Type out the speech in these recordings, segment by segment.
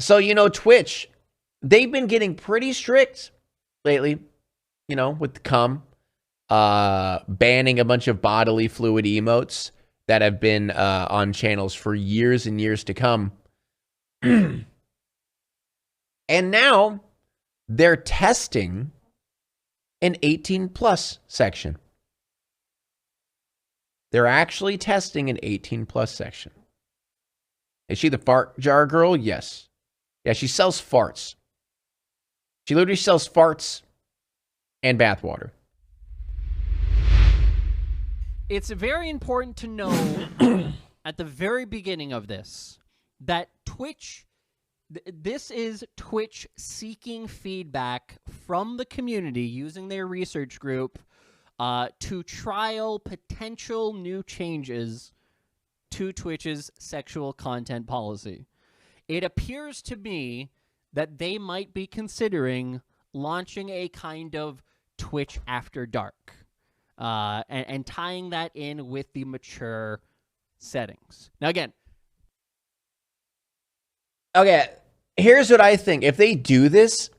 So, Twitch, they've been getting pretty strict lately, with the banning a bunch of bodily fluid emotes that have been on channels for years and years to come. And now they're testing an 18 plus section. They're actually testing an 18 plus section. Is she the fart jar girl? Yes. Yeah, she sells farts. She literally sells farts and bathwater. It's very important to know at the very beginning of this that Twitch, this is Twitch seeking feedback from the community using their research group to trial potential new changes to Twitch's sexual content policy. It appears to me that they might be considering launching a kind of Twitch After Dark and tying that in with the mature settings. Now, again. Okay, here's what I think. If they do this,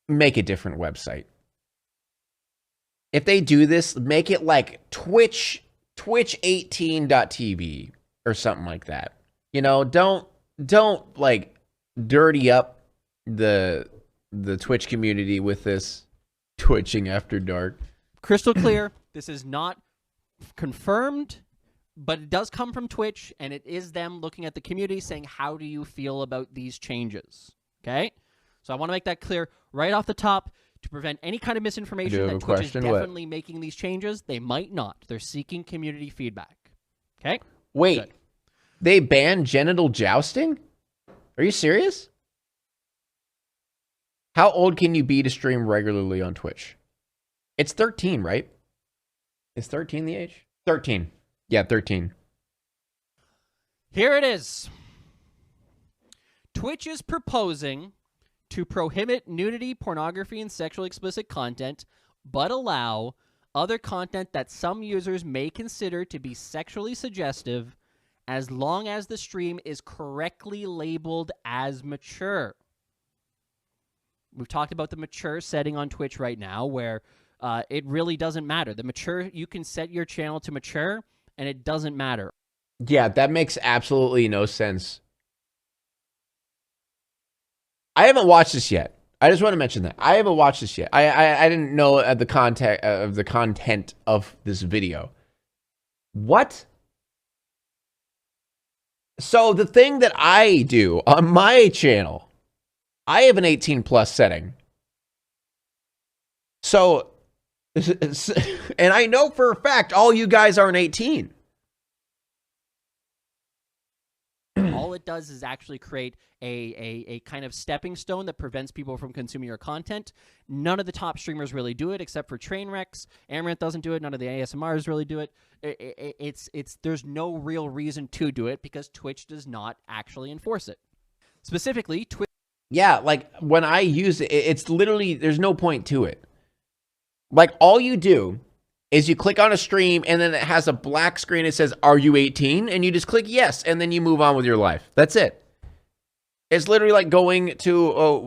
make a different website. If they do this, make it like Twitch18.tv or something like that. Don't like dirty up the Twitch community with this twitching after dark. Crystal clear. This is not confirmed, but it does come from Twitch, and it is them looking at the community saying, how do you feel about these changes? Okay? So I want to make that clear right off the top to prevent any kind of misinformation that Twitch is definitely making these changes. They might not. They're seeking community feedback. Okay? Wait. Good. They banned genital jousting? Are you serious? How old can you be to stream regularly on Twitch? It's 13, right? Is 13 the age? 13. Yeah, 13. Here it is. Twitch is proposing to prohibit nudity, pornography, and sexually explicit content, but allow other content that some users may consider to be sexually suggestive as long as the stream is correctly labeled as mature. We've talked about the mature setting on Twitch right now where it really doesn't matter. The mature, you can set your channel to mature and it doesn't matter. Yeah, that makes absolutely no sense. I haven't watched this yet. I just want to mention that. I haven't watched this yet. I didn't know the content of this video. What? So the thing that I do on my channel, I have an 18 plus setting. So, and I know for a fact all you guys aren't 18. All it does is actually create a kind of stepping stone that prevents people from consuming your content. None of the top streamers really do it, except for Trainwrecks. Amaranth doesn't do it. None of the ASMRs really do it. There's no real reason to do it because Twitch does not actually enforce it. Specifically, Twitch. Yeah, like when I use it, it's literally, there's no point to it. Like all you do is you click on a stream and then it has a black screen. It says, are you 18? And you just click yes. And then you move on with your life. That's it. It's literally like going to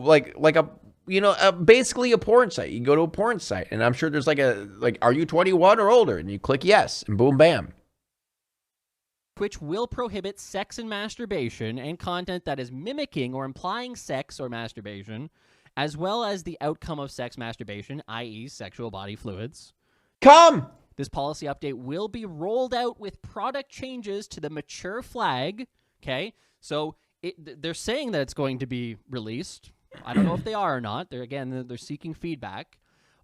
basically a porn site. You can go to a porn site and I'm sure there's are you 21 or older? And you click yes and boom, bam. Twitch will prohibit sex and masturbation and content that is mimicking or implying sex or masturbation, as well as the outcome of sex masturbation, i.e. sexual body fluids. This policy update will be rolled out with product changes to the mature flag. Okay, so they're saying that it's going to be released. I don't know if they are or not. They're seeking feedback.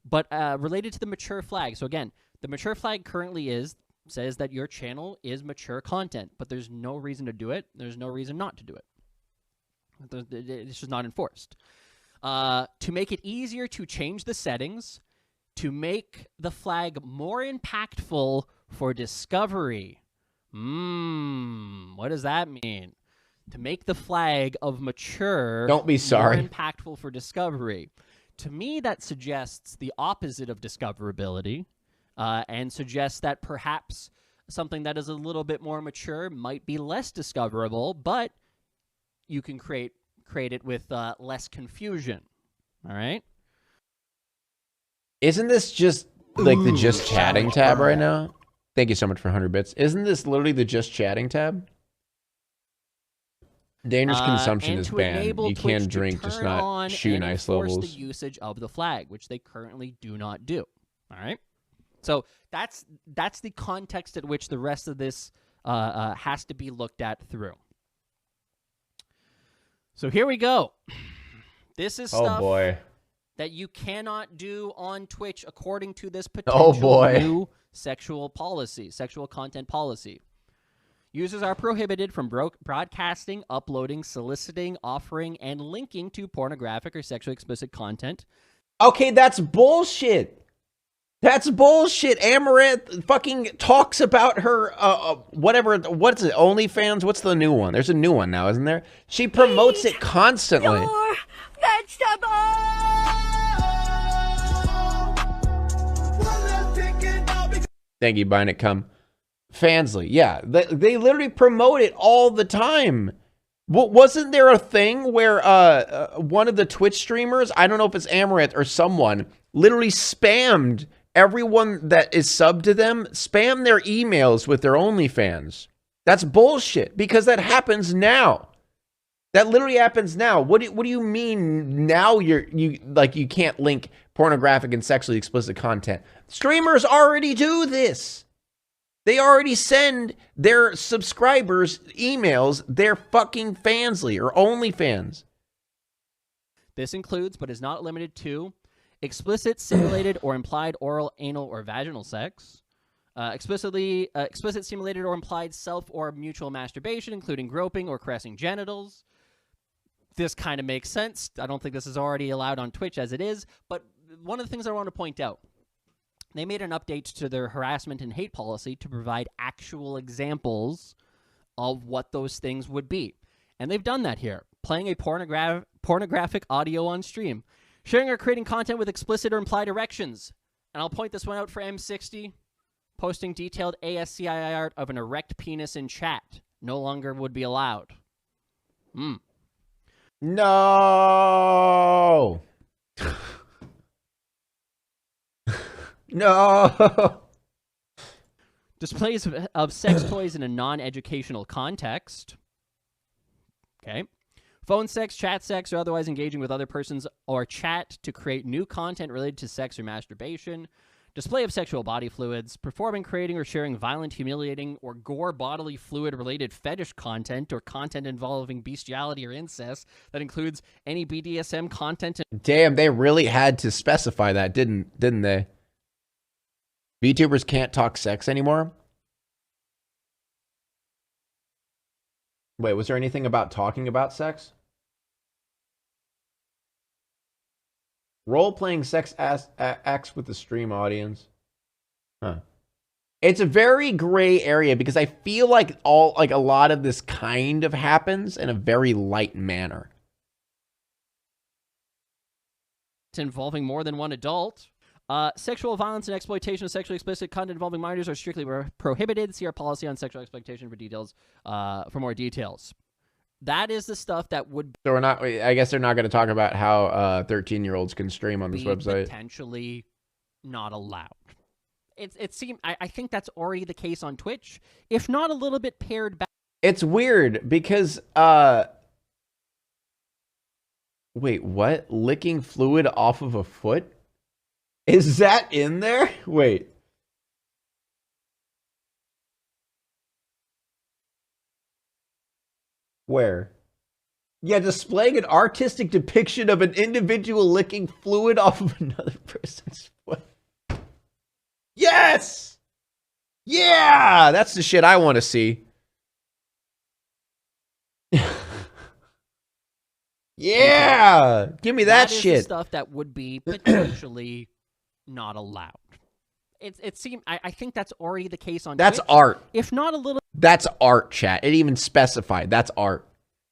But related to the mature flag, so again, the mature flag currently says that your channel is mature content, but there's no reason to do it. There's no reason not to do it. It's just not enforced. To make it easier to change the settings, to make the flag more impactful for discovery. What does that mean? To make the flag of mature more impactful for discovery. To me, that suggests the opposite of discoverability, and suggests that perhaps something that is a little bit more mature might be less discoverable, but you can create create it with less confusion. All right. Isn't this just like the just chatting tab right now? Thank you so much for 100 bits. Isn't this literally the just chatting tab? Dangerous consumption is banned. You can drink, just not shoe nice levels. The usage of the flag, which they currently do not do. All right. So that's the context at which the rest of this has to be looked at through. So here we go. This is stuff that you cannot do on Twitch according to this potential new sexual content policy. Users are prohibited from broadcasting, uploading, soliciting, offering, and linking to pornographic or sexually explicit content. Okay, that's bullshit. That's bullshit. Amaranth fucking talks about her, whatever, what's it, OnlyFans? What's the new one? There's a new one now, isn't there? She promotes it constantly. Your vegetables! Thank you, Bionicpigtv. Fansly, yeah, they literally promote it all the time. Wasn't there a thing where one of the Twitch streamers, I don't know if it's Amaranth or someone, literally spammed everyone that is subbed to them, spam their emails with their OnlyFans? That's bullshit, because that happens now. That literally happens now. What do you mean now you can't link pornographic and sexually explicit content? Streamers already do this. They already send their subscribers emails, their fucking Fansly or OnlyFans. This includes, but is not limited to, explicit, simulated, or implied oral, anal, or vaginal sex, explicit, simulated, or implied self or mutual masturbation, including groping or caressing genitals. This kind of makes sense. I don't think this is already allowed on Twitch as it is, but one of the things I want to point out, they made an update to their harassment and hate policy to provide actual examples of what those things would be. And they've done that here. Playing a pornographic audio on stream. Sharing or creating content with explicit or implied erections. And I'll point this one out for M60. Posting detailed ASCII art of an erect penis in chat. No longer would be allowed. No! No! Displays of sex toys in a non-educational context. Okay. Phone sex, chat sex, or otherwise engaging with other persons or chat to create new content related to sex or masturbation. Display of sexual body fluids. Performing, creating, or sharing violent, humiliating, or gore bodily fluid-related fetish content or content involving bestiality or incest that includes any BDSM content. Damn, they really had to specify that, didn't they? VTubers can't talk sex anymore? Wait, was there anything about talking about sex? Role-playing sex acts with the stream audience. Huh. It's a very gray area because I feel like a lot of this kind of happens in a very light manner. It's involving more than one adult. Sexual violence and exploitation of sexually explicit content involving minors are strictly prohibited. See our policy on sexual exploitation for details. For more details. That is the stuff that would. So we're not. I guess they're not going to talk about how 13-year-olds can stream on this website. Potentially not allowed. It seemed. I think that's already the case on Twitch, if not a little bit pared back. It's weird because wait, what? Licking fluid off of a foot? Is that in there? Wait. Where? Yeah, displaying an artistic depiction of an individual licking fluid off of another person's foot. Yes! Yeah! That's the shit I want to see. Yeah! Give me that shit. That is the stuff that would be potentially not allowed. It seemed. I think that's already the case on That's Twitch, art. if not a little. That's art, chat. It even specified. That's art.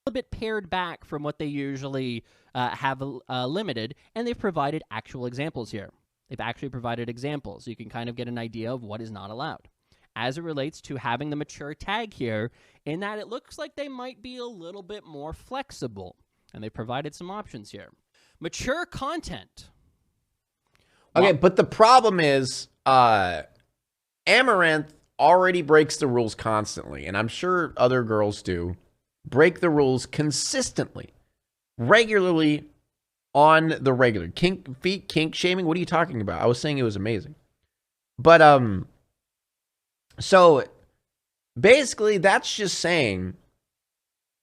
A bit pared back from what they usually have limited, and they've provided actual examples here. They've actually provided examples, so you can kind of get an idea of what is not allowed. As it relates to having the mature tag here, in that it looks like they might be a little bit more flexible. And they provided some options here. Mature content. Okay, but the problem is Amaranth already breaks the rules constantly, and I'm sure other girls do break the rules consistently, regularly, on the regular. Feet kink shaming, what are you talking about? I was saying it was amazing. But so basically that's just saying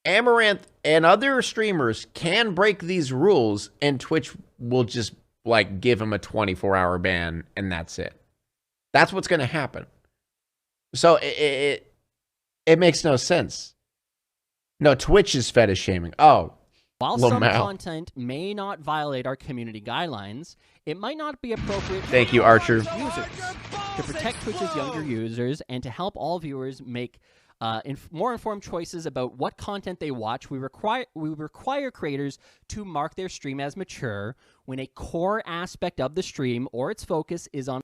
Amaranth and other streamers can break these rules and Twitch will just like give him a 24-hour ban and that's it. That's what's going to happen. So it makes no sense. No, Twitch is fetish shaming. Oh, while some content may not violate our community guidelines, it might not be appropriate for thank you, Archer. users to protect Twitch's younger users and to help all viewers make more informed choices about what content they watch. We require creators to mark their stream as mature when a core aspect of the stream or its focus is on.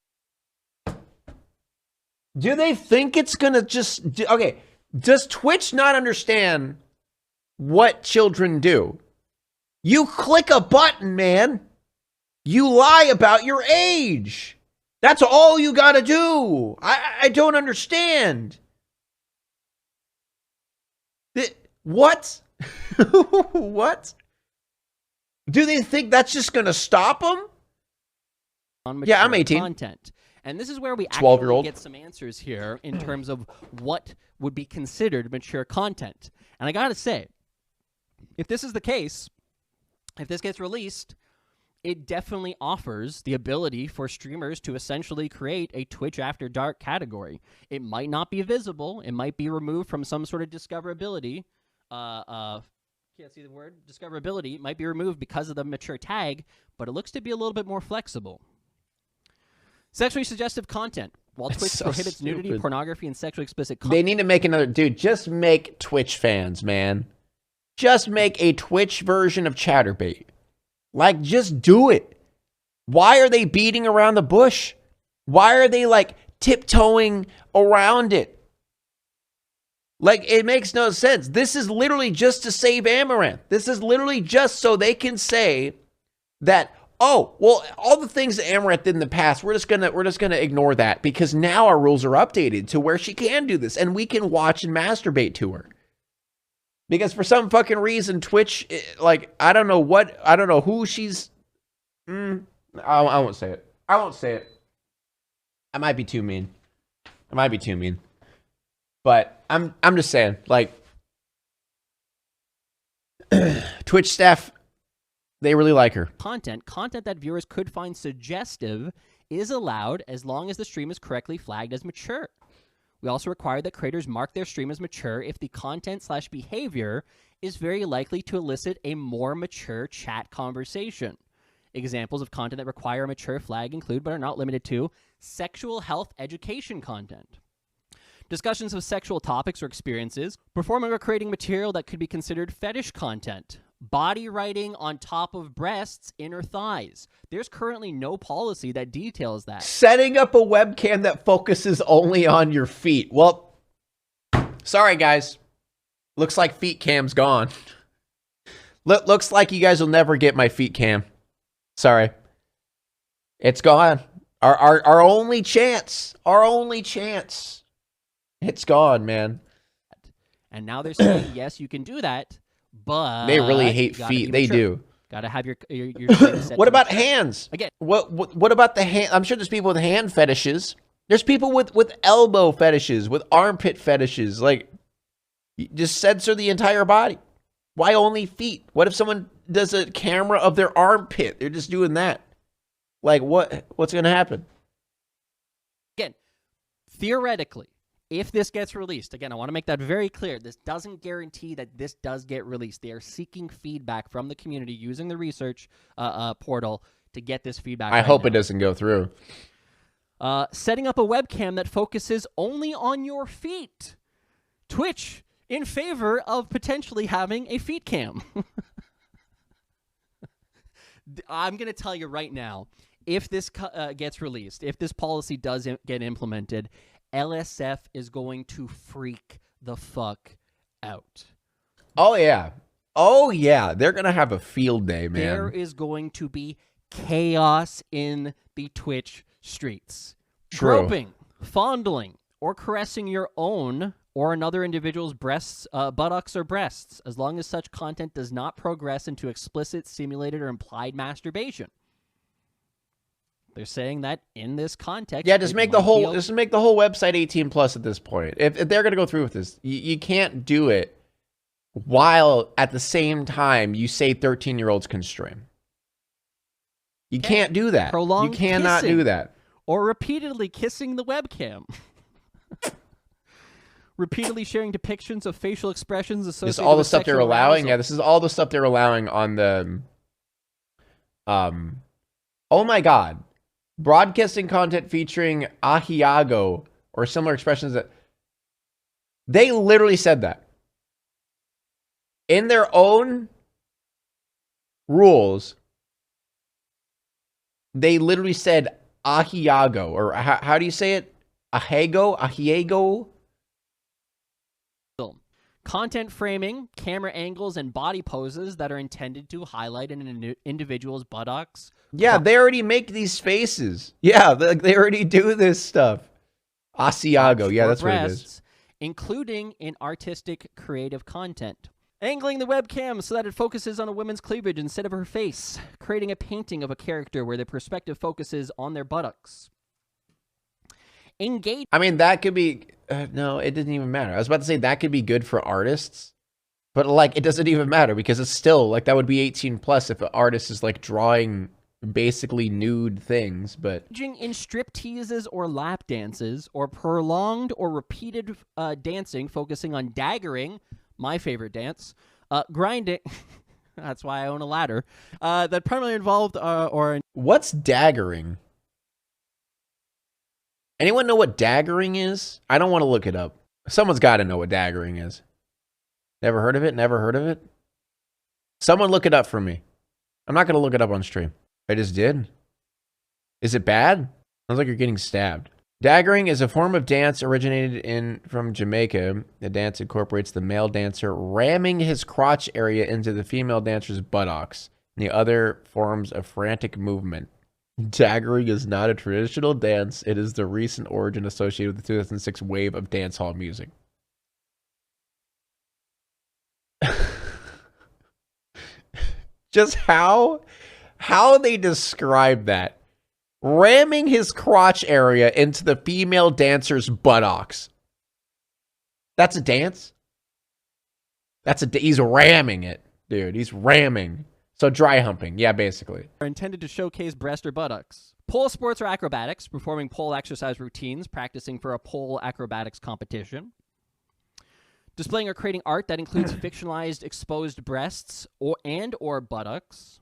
Do they think it's gonna just okay? Does Twitch not understand what children do? You click a button, man. You lie about your age. That's all you gotta do. I don't understand. What? What? Do they think that's just gonna stop them? Yeah, I'm 18. Content. And this is where we actually get some answers here in terms of what would be considered mature content. And I gotta say, if this is the case, if this gets released, it definitely offers the ability for streamers to essentially create a Twitch After Dark category. It might not be visible. It might be removed from some sort of discoverability. Can't see the word. Discoverability. It might be removed because of the mature tag, but it looks to be a little bit more flexible. Sexually suggestive content. While Twitch prohibits nudity, pornography, and sexually explicit content. They need to make another... Dude, just make Twitch fans, man. Just make a Twitch version of Chatterbait. Like, just do it. Why are they beating around the bush? Why are they, like, tiptoeing around it? Like, it makes no sense. This is literally just to save Amaranth. This is literally just so they can say that... Oh, well, all the things that Amaranth did in the past, we're just gonna ignore that because now our rules are updated to where she can do this and we can watch and masturbate to her. Because for some fucking reason, Twitch, like, I don't know who she's. I won't say it. I won't say it. I might be too mean. But I'm just saying, like, Twitch staff. They really like her. Content that viewers could find suggestive is allowed as long as the stream is correctly flagged as mature. We also require that creators mark their stream as mature if the content/behavior is very likely to elicit a more mature chat conversation. Examples of content that require a mature flag include, but are not limited to, sexual health education content, discussions of sexual topics or experiences, performing or creating material that could be considered fetish content, body writing on top of breasts, inner thighs. There's currently no policy that details that. Setting up a webcam that focuses only on your feet. Well, sorry guys. Looks like feet cam's gone. Looks like you guys will never get my feet cam. Sorry. It's gone. Our only chance. Our only chance. It's gone, man. And now they're saying, yes, you can do that. But they really hate feet. They do. Gotta have your what about hands? Again. What about the hand? I'm sure there's people with hand fetishes. There's people with elbow fetishes, with armpit fetishes. Like, just censor the entire body. Why only feet? What if someone does a camera of their armpit? They're just doing that. Like, what's gonna happen? Again, theoretically, if this gets released, again, I want to make that very clear. This doesn't guarantee that this does get released. They are seeking feedback from the community using the research portal to get this feedback. I hope it doesn't go through. Setting up a webcam that focuses only on your feet. Twitch in favor of potentially having a feet cam. I'm going to tell you right now, if this gets released, if this policy does get implemented, LSF is going to freak the fuck out. Oh, yeah. Oh, yeah. They're going to have a field day, man. There is going to be chaos in the Twitch streets. True. Groping, fondling, or caressing your own or another individual's breasts, buttocks, or breasts, as long as such content does not progress into explicit, simulated, or implied masturbation. They're saying that in this context. Yeah, just make the whole website 18 plus at this point. If they're going to go through with this, you can't do it while at the same time you say 13-year-olds can stream. You can't do that. Prolonged you cannot kissing do that. Or repeatedly kissing the webcam. Repeatedly sharing depictions of facial expressions associated This is all the with stuff they're sexual allowing. arousal. Yeah, this is all the stuff they're allowing on the oh my god. Broadcasting content featuring ahiago or similar expressions that they literally said that. In their own rules, they literally said ahiago, or how do you say it? Ahiego? Content framing, camera angles, and body poses that are intended to highlight an individual's buttocks. Yeah, they already make these faces. Yeah, they already do this stuff. Asiago, yeah, that's what it is. Including in artistic, creative content. Angling the webcam so that it focuses on a woman's cleavage instead of her face. Creating a painting of a character where the perspective focuses on their buttocks. Engage. I mean, that could be... no, it didn't even matter. I was about to say that could be good for artists. But, like, it doesn't even matter because it's still... Like, that would be 18 plus if an artist is, like, drawing basically nude things, but... In strip teases or lap dances, or prolonged or repeated dancing focusing on daggering... My favorite dance. Grinding. That's why I own a ladder. That primarily involved What's daggering? Anyone know what daggering is? I don't want to look it up. Someone's got to know what daggering is. Never heard of it? Never heard of it? Someone look it up for me. I'm not going to look it up on stream. I just did. Is it bad? Sounds like you're getting stabbed. Daggering is a form of dance originated from Jamaica. The dance incorporates the male dancer ramming his crotch area into the female dancer's buttocks and the other forms of frantic movement. Daggering is not a traditional dance. It is the recent origin associated with the 2006 wave of dancehall music. Just how they describe that. Ramming his crotch area into the female dancer's buttocks. That's a dance? He's ramming it, dude. He's ramming. So dry humping. Yeah, basically. Are intended to showcase breast or buttocks. Pole sports or acrobatics, performing pole exercise routines, practicing for a pole acrobatics competition. Displaying or creating art that includes fictionalized exposed breasts or buttocks.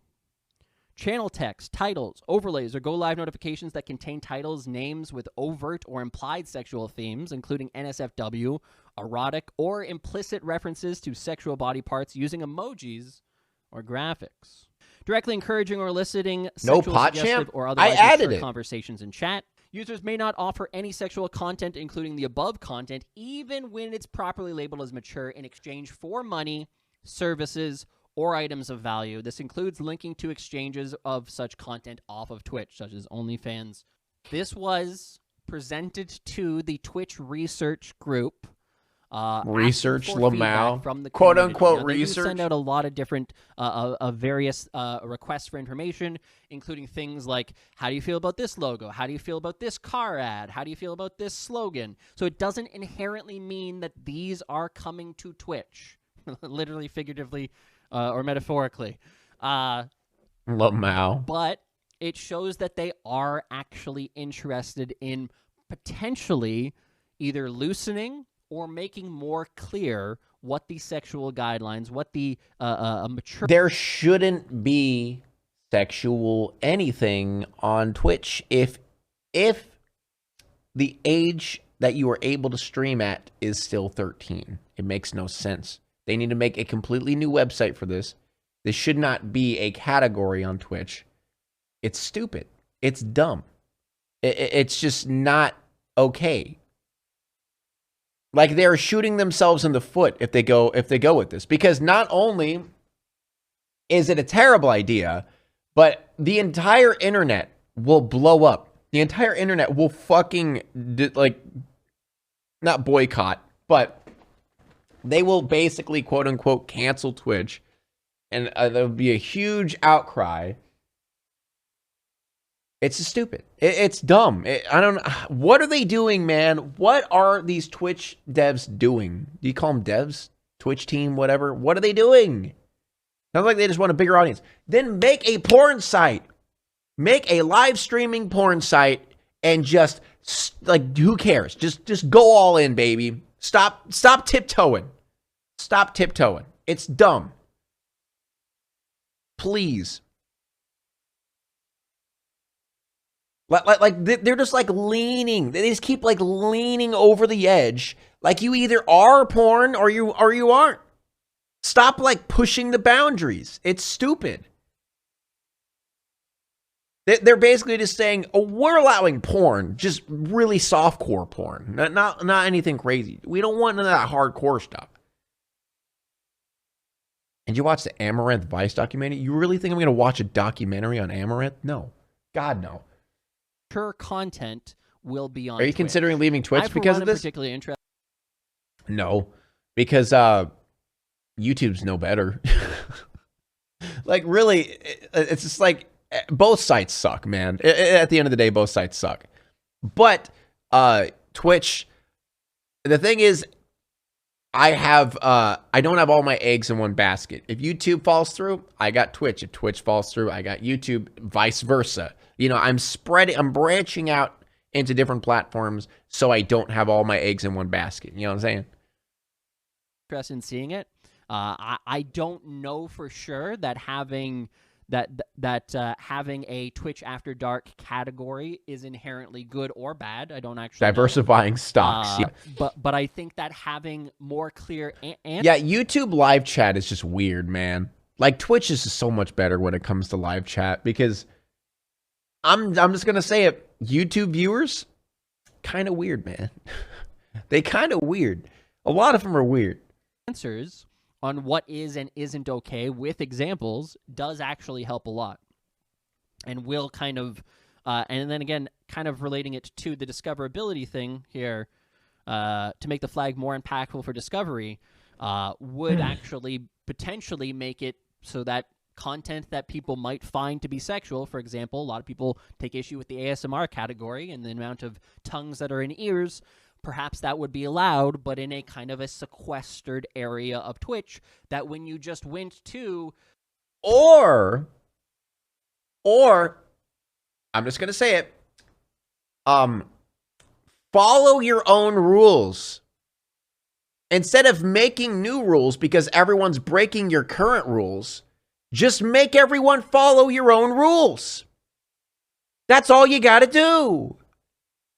Channel text, titles, overlays, or go-live notifications that contain titles, names with overt or implied sexual themes, including NSFW, erotic, or implicit references to sexual body parts using emojis or graphics. Directly encouraging or eliciting sexual, suggestive, or otherwise mature conversations in chat. Users may not offer any sexual content, including the above content, even when it's properly labeled as mature, in exchange for money, services, or items of value. This includes linking to exchanges of such content off of Twitch, such as OnlyFans. This was presented to the Twitch research group. Research Lamau, from the quote unquote they research. Send out a lot of different various requests for information, including things like, how do you feel about this logo? How do you feel about this car ad? How do you feel about this slogan? So it doesn't inherently mean that these are coming to Twitch, literally, figuratively, or metaphorically. Lamau. But it shows that they are actually interested in potentially either loosening or making more clear what the sexual guidelines, what the mature... There shouldn't be sexual anything on Twitch if the age that you are able to stream at is still 13. It makes no sense. They need to make a completely new website for this. This should not be a category on Twitch. It's stupid. It's dumb. It's just not okay. Like, they're shooting themselves in the foot if they go with this, because not only is it a terrible idea? But the entire internet will blow up. The entire internet will fucking, like, not boycott, but they will basically, quote unquote, cancel Twitch. And there'll be a huge outcry. It's stupid. It's dumb. I don't know. What are they doing, man? What are these Twitch devs doing? Do you call them devs? Twitch team, whatever. What are they doing? Sounds like they just want a bigger audience. Then make a porn site. Make a live streaming porn site and just, like, who cares? Just go all in, baby. Stop tiptoeing. Stop tiptoeing. It's dumb. Please. Like they're just like leaning. They just keep like leaning over the edge. Like you either are porn or you aren't. Stop like pushing the boundaries. It's stupid. They're basically just saying, oh, we're allowing porn, just really softcore porn, not anything crazy. We don't want none of that hardcore stuff. And you watch the Amaranth Vice documentary? You really think I'm going to watch a documentary on Amaranth? No. God, no. Her content will be on Are you Twitch. Considering leaving Twitch because of this? Particularly interested. No, because YouTube's no better. Like, really, it's just like, both sites suck, man. At the end of the day, both sites suck. But Twitch, the thing is, I don't have all my eggs in one basket. If YouTube falls through, I got Twitch. If Twitch falls through, I got YouTube, vice versa. You know, I'm branching out into different platforms so I don't have all my eggs in one basket. You know what I'm saying? Interested in seeing it. I don't know for sure that having having a Twitch After Dark category is inherently good or bad. I don't actually diversifying stocks. Yeah. But I think that having more clear yeah, YouTube live chat is just weird, man. Like Twitch is just so much better when it comes to live chat because I'm just gonna say it. YouTube viewers, kind of weird, man. They kind of weird. A lot of them are weird. Answers on what is and isn't okay with examples does actually help a lot, and will kind of and then again kind of relating it to the discoverability thing here, to make the flag more impactful for discovery, would actually potentially make it so that content that people might find to be sexual, for example, a lot of people take issue with the ASMR category and the amount of tongues that are in ears. Perhaps that would be allowed, but in a kind of a sequestered area of Twitch that when you just went to... Or, I'm just going to say it, follow your own rules. Instead of making new rules because everyone's breaking your current rules, just make everyone follow your own rules. That's all you got to do.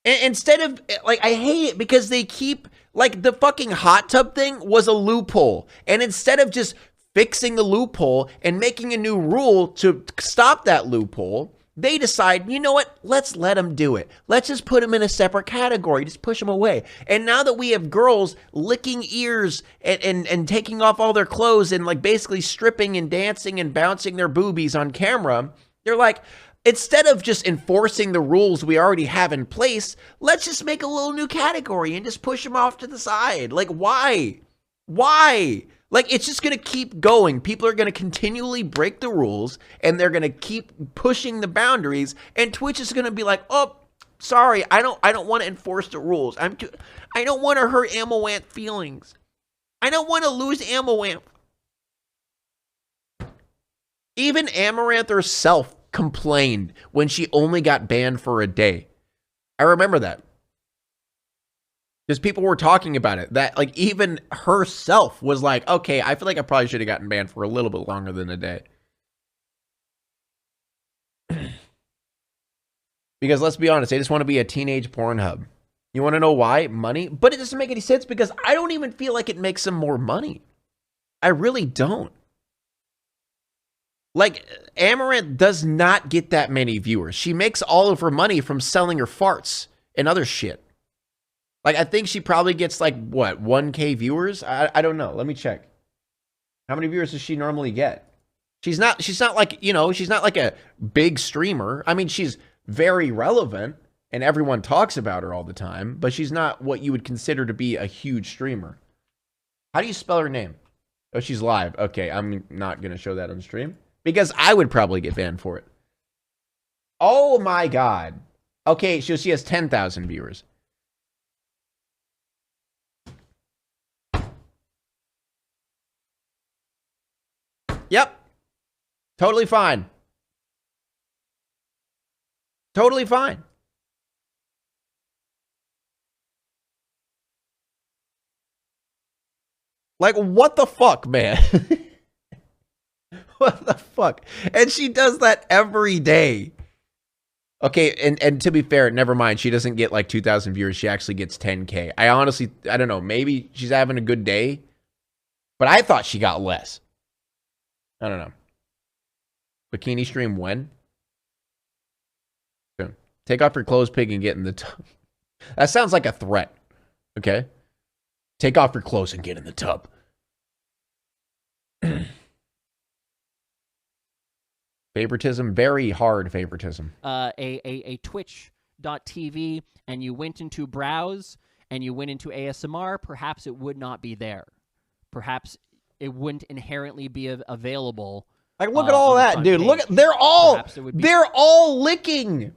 Instead of, like, I hate it because they keep, like, the fucking hot tub thing was a loophole. And instead of just fixing the loophole and making a new rule to stop that loophole, they decide, you know what, let's let them do it. Let's just put them in a separate category, just push them away. And now that we have girls licking ears and taking off all their clothes and, like, basically stripping and dancing and bouncing their boobies on camera, they're like... Instead of just enforcing the rules we already have in place, let's just make a little new category and just push them off to the side. Like, why? Why? Like, it's just going to keep going. People are going to continually break the rules, and they're going to keep pushing the boundaries, and Twitch is going to be like, oh, sorry, I don't want to enforce the rules. I don't want to hurt Amaranth feelings. I don't want to lose Amaranth. Even Amaranth herself complained when she only got banned for a day. I remember that. Because people were talking about it. That, like, even herself was like, okay, I feel like I probably should have gotten banned for a little bit longer than a day. Because let's be honest, they just want to be a teenage porn hub. You want to know why? Money? But it doesn't make any sense because I don't even feel like it makes them more money. I really don't. Like, Amaranth does not get that many viewers. She makes all of her money from selling her farts and other shit. Like, I think she probably gets, like, what, 1K viewers? I don't know. Let me check. How many viewers does she normally get? She's not like, you know, she's not like a big streamer. I mean, she's very relevant and everyone talks about her all the time, but she's not what you would consider to be a huge streamer. How do you spell her name? Oh, she's live. Okay, I'm not going to show that on stream because I would probably get banned for it. Oh my God. Okay, so she has 10,000 viewers. Yep. Totally fine. Totally fine. Like, what the fuck, man? What the fuck? And she does that every day. Okay, and to be fair, never mind. She doesn't get like 2,000 viewers. She actually gets 10K. I don't know. Maybe she's having a good day. But I thought she got less. I don't know. Bikini stream when? Soon. Take off your clothes, pig, and get in the tub. That sounds like a threat. Okay? Take off your clothes and get in the tub. Favoritism, very hard favoritism. A Twitch.tv, and you went into browse and you went into ASMR, perhaps it would not be there. Perhaps it wouldn't inherently be available. Like, look at all that, dude. Look at they're all licking.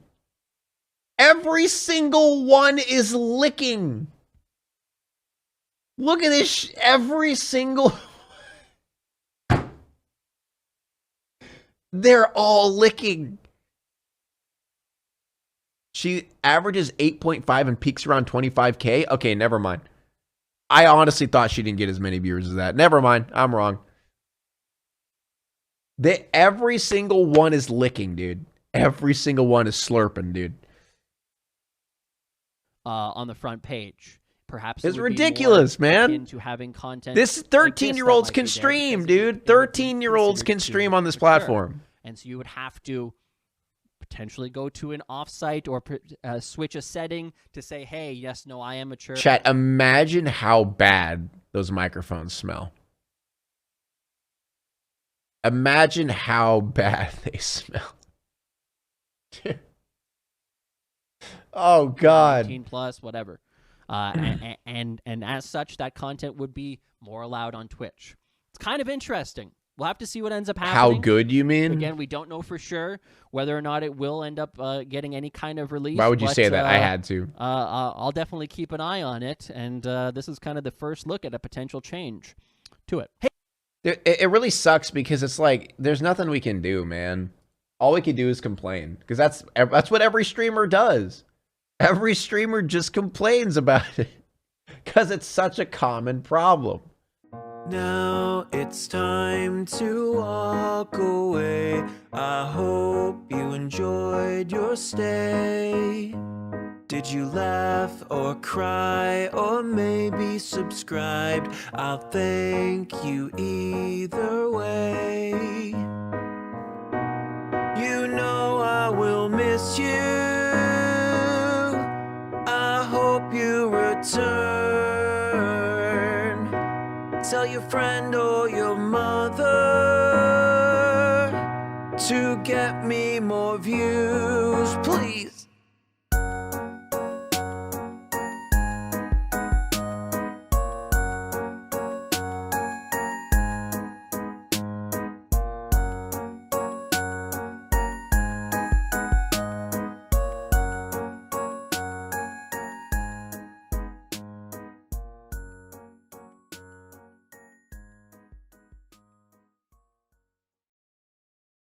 Every single one is licking. Look at this. Every single. They're all licking. She averages 8.5 and peaks around 25K. Okay, never mind. I honestly thought she didn't get as many viewers as that. Never mind. I'm wrong. Every single one is licking, dude. Every single one is slurping, dude. On the front page. Perhaps it's ridiculous, man. Into having content. This 13-year-olds can stream, dude. 13-year-olds can stream on this platform. And so you would have to potentially go to an offsite or switch a setting to say, hey, yes, no, I am mature. Chat, imagine how bad those microphones smell. Imagine how bad they smell. Oh, God. 18 plus, whatever. And as such, that content would be more allowed on Twitch. It's kind of interesting. We'll have to see what ends up happening. How good, you mean? Again, we don't know for sure whether or not it will end up getting any kind of release. Why would you say that? I had to. I'll definitely keep an eye on it, and this is kind of the first look at a potential change to it. Hey. It really sucks because it's like there's nothing we can do, man. All we can do is complain because that's what every streamer does. Every streamer just complains about it because it's such a common problem. Now it's time to walk away. I hope you enjoyed your stay. Did you laugh or cry or maybe subscribed? I'll thank you either way. You know I will miss you. I hope you return. Tell your friend or your mother to get me more views, please.